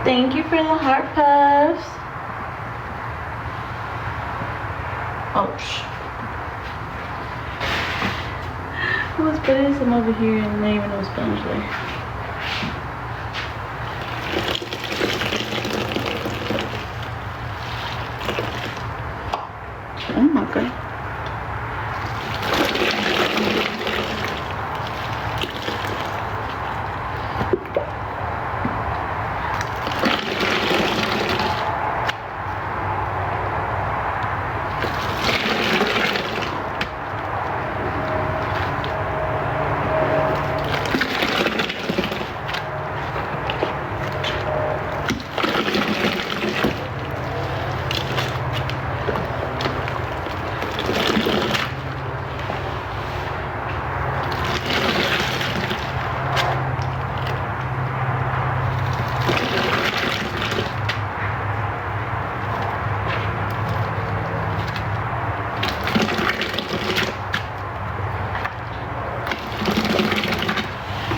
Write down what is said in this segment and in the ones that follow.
Thank you for the heart puffs. Oh, I was putting some over here and not even no sponge there. Oh my god.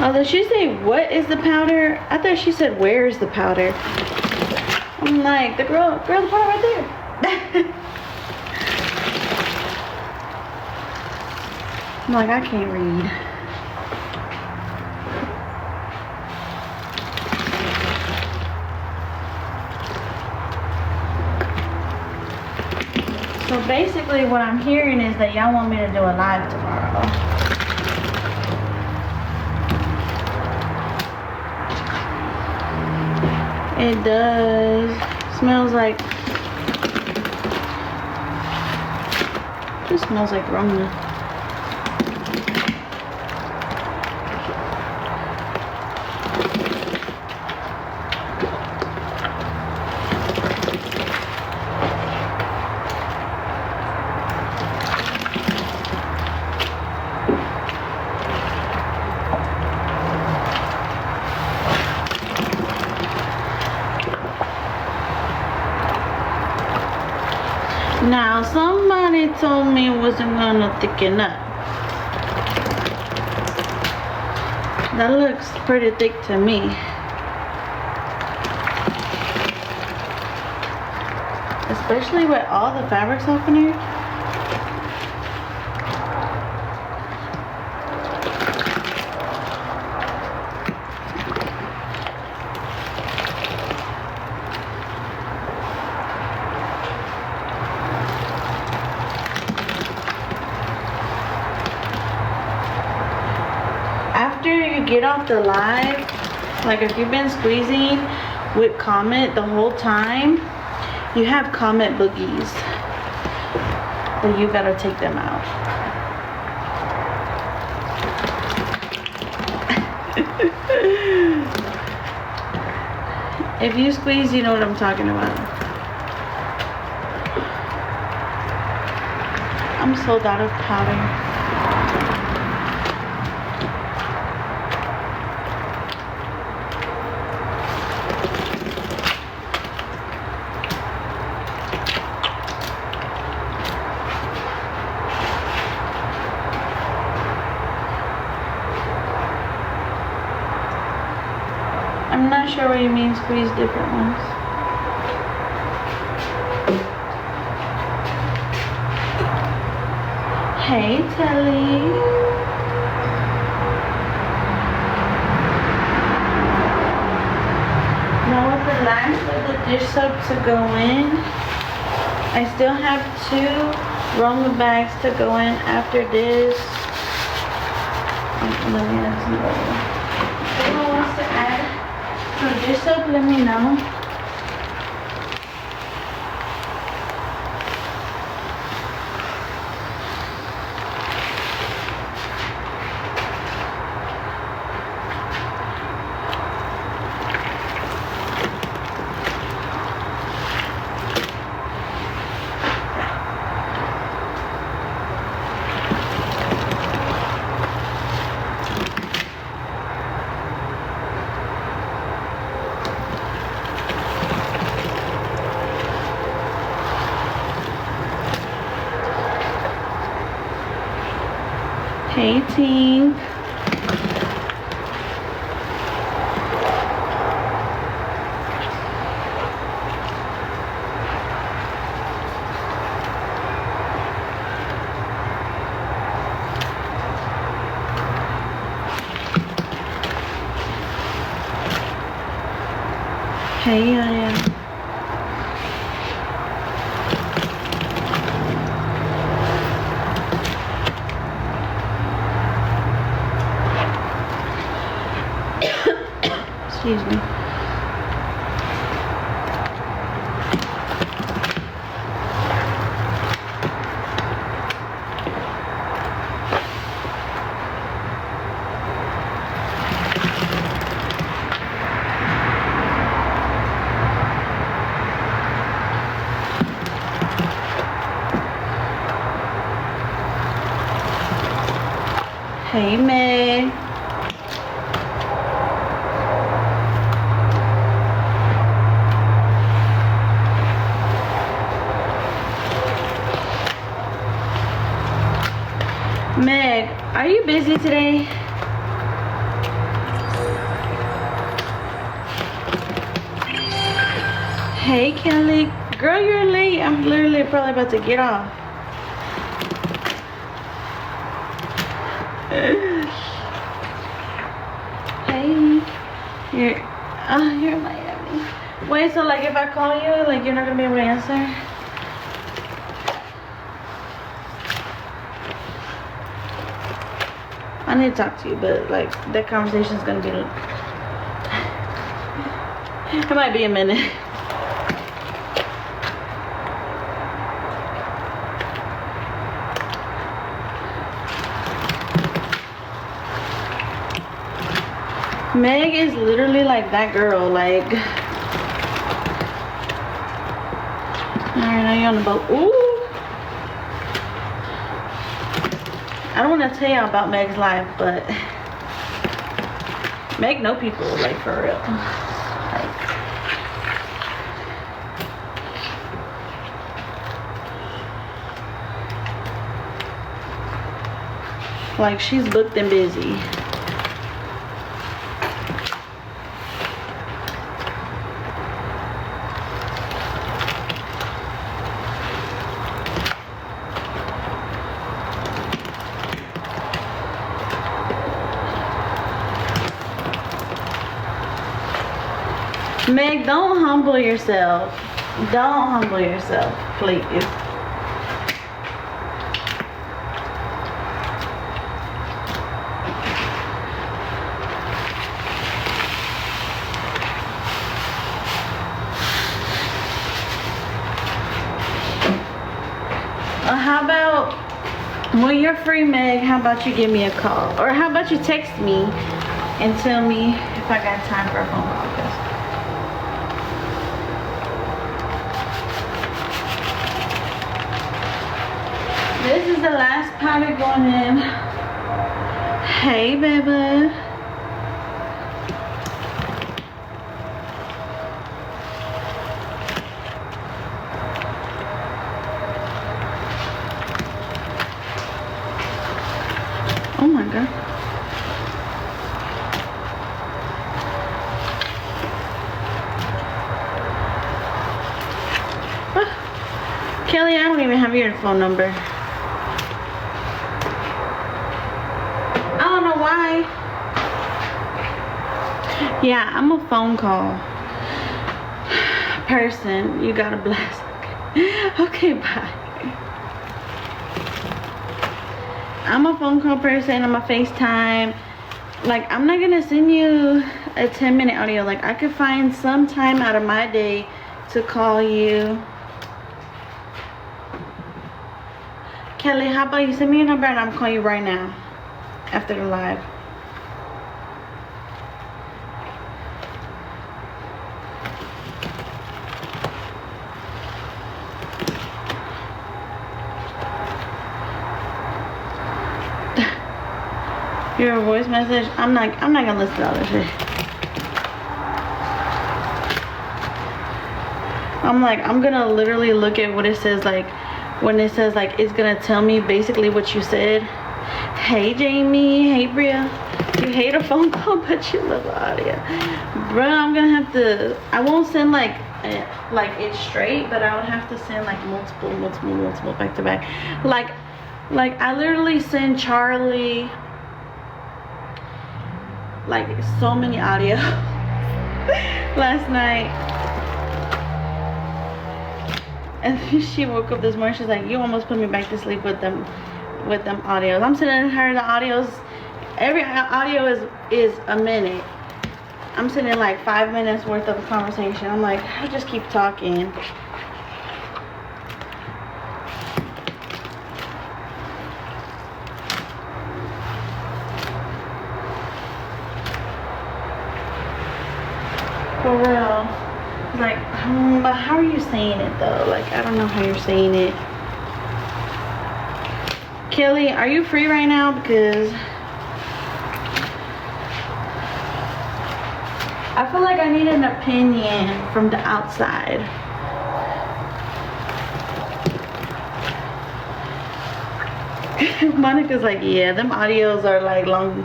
Oh, did she say what is the powder? I thought she said where is the powder. I'm like, the girl, the powder right there. I'm like, I can't read. So basically what I'm hearing is that y'all want me to do a live tomorrow. It does. Smells like, it smells like Rona. Now, somebody told me it wasn't gonna thicken up. That looks pretty thick to me. Especially with all the fabric softener. After you get off the live, like if you've been squeezing with Comet the whole time, you have Comet boogies, but you gotta take them out. If you squeeze, you know what I'm talking about. I'm sold out of powder. I'm not sure what you mean, squeeze different ones. Hey, Telly. Now with the last of the dish soap to go in, I still have 2 Roma bags to go in after this. Let me add some more. If anyone wants to add dish soap, let me know. Hey, team. Hey, yeah. Excuse me. Hey, Meg. Meg, are you busy today? Hey, Kelly. Girl, you're late. I'm literally probably about to get off. Hey. You're in Miami. Wait, so like if I call you, like you're not gonna be able to answer? I need to talk to you, but like that conversation's gonna be it might be a minute. Meg is literally like that girl, like alright, now you're on the boat. Ooh, I don't want to tell y'all about Meg's life, but Meg know people, like for real. Like she's booked and busy. Meg, don't humble yourself. Don't humble yourself, please. How about when you're free, Meg, how about you give me a call? Or how about you text me and tell me if I got time for a phone call? This is the last powder going in. Hey, baby. Oh my God. Kelly, I don't even have your phone number. Why? Yeah, I'm a phone call person. You got a blast. Okay, bye. I'm a phone call person. I'm a FaceTime. Like, I'm not gonna send you a 10-minute audio. Like, I could find some time out of my day to call you. Kelly, how about you send me your number and I'm calling you right now after the live. Your voice message? I'm not gonna listen to all this shit. I'm gonna literally look at what it says, like when it says like it's gonna tell me basically what you said. Hey Jamie, hey Bria. You hate a phone call but you love audio. Bro, I'm gonna have to, I won't send like it straight, but I would have to send like multiple back to back. Like I literally send Charlie like so many audio. last night. And she woke up this morning, she's like, you almost put me back to sleep with them audios. I'm sending her the audios. Every audio is a minute. I'm sending like 5 minutes worth of a conversation. I'm like, I just keep talking. For real. Like, but how are you saying it though? Like, I don't know how you're saying it. Kelly, are you free right now? Because I feel like I need an opinion from the outside. Monica's like, yeah, them audios are like long.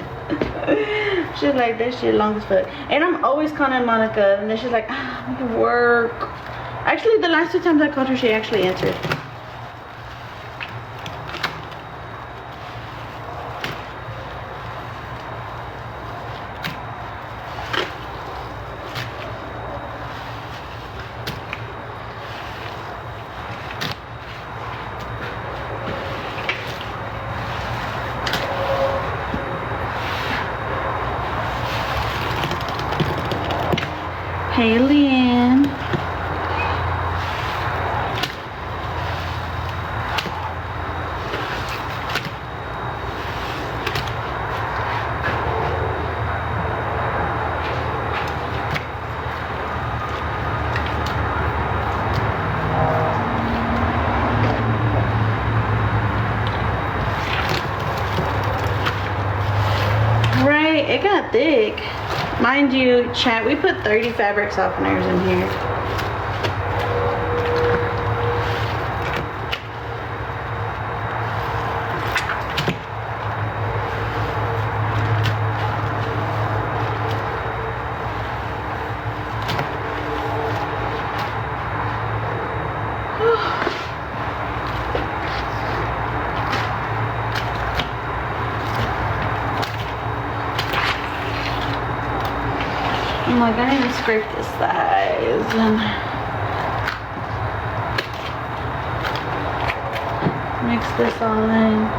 She's like, that shit long as fuck. And I'm always calling Monica, and then she's like, ah, I'm at work. Actually, the last 2 times I called her, she actually answered. Hey, Leanne. Right, it got thick. Mind you, chat, we put 30 fabric softeners in here. I'm like, I need to scrape this size and mix this all in.